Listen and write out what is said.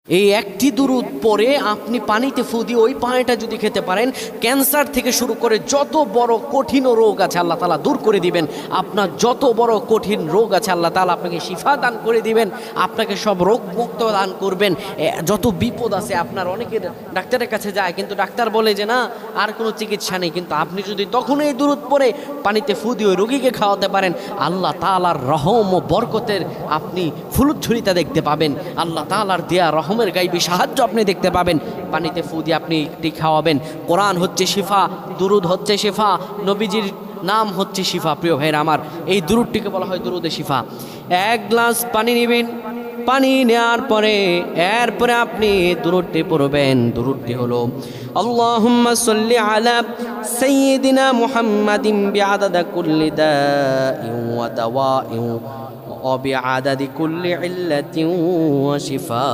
এই একটি দুরূদ পড়ে আপনি পানিতে ফু দিয়ে ওই পানিটা যদি খেতে পারেন, ক্যান্সার থেকে শুরু করে যত বড় কঠিন রোগ আছে আল্লাহ তাআলা দূর করে দিবেন। আপনার যত বড় কঠিন রোগ আছে আল্লাহ তাআলা আপনাকে শিফা দান করে দিবেন, আপনাকে সব রোগ মুক্ত দান করবেন। যত বিপদ আছে আপনার, অনেকে ডাক্তারের কাছে যায় কিন্তু ডাক্তার বলে যে না, আর কোনো চিকিৎসা নেই, কিন্তু আপনি যদি তখন এই দুরূদ পড়ে পানিতে ফু দিয়ে ওই রোগীকে খাওয়াতে পারেন, আল্লাহ তাআলার রহম ও বরকতের আপনি ফুলঝুরিতা দেখতে পাবেন। আল্লাহ তাআলার দেয়া রহমের গাইবী সাহায্য আপনি দেখতে পাবেন। পানিতে ফু দিয়ে আপনি এটি খাওয়াবেন। কোরআন হচ্ছে শিফা, দুরূদ হচ্ছে শিফা, নবীজির নাম হচ্ছে শিফা। প্রিয় ভাইরা আমার, এই দুরূদটিকে বলা হয় দুরূদে শিফা। এক গ্লাস পানি নেবেন, পানি নেওয়ার পরে এরপরে আপনি দুরূদটি পড়বেন। দুরূদটি হলো আল্লাহুম্মা সাল্লি আলা সাইয়্যিদিনা মুহাম্মাদিন বিআদাদি কুল্লি দাইন ওয়া দাওয়াইন ওয়া বিআদাদি কুল্লি ইল্লাতিন ওয়া শিফা।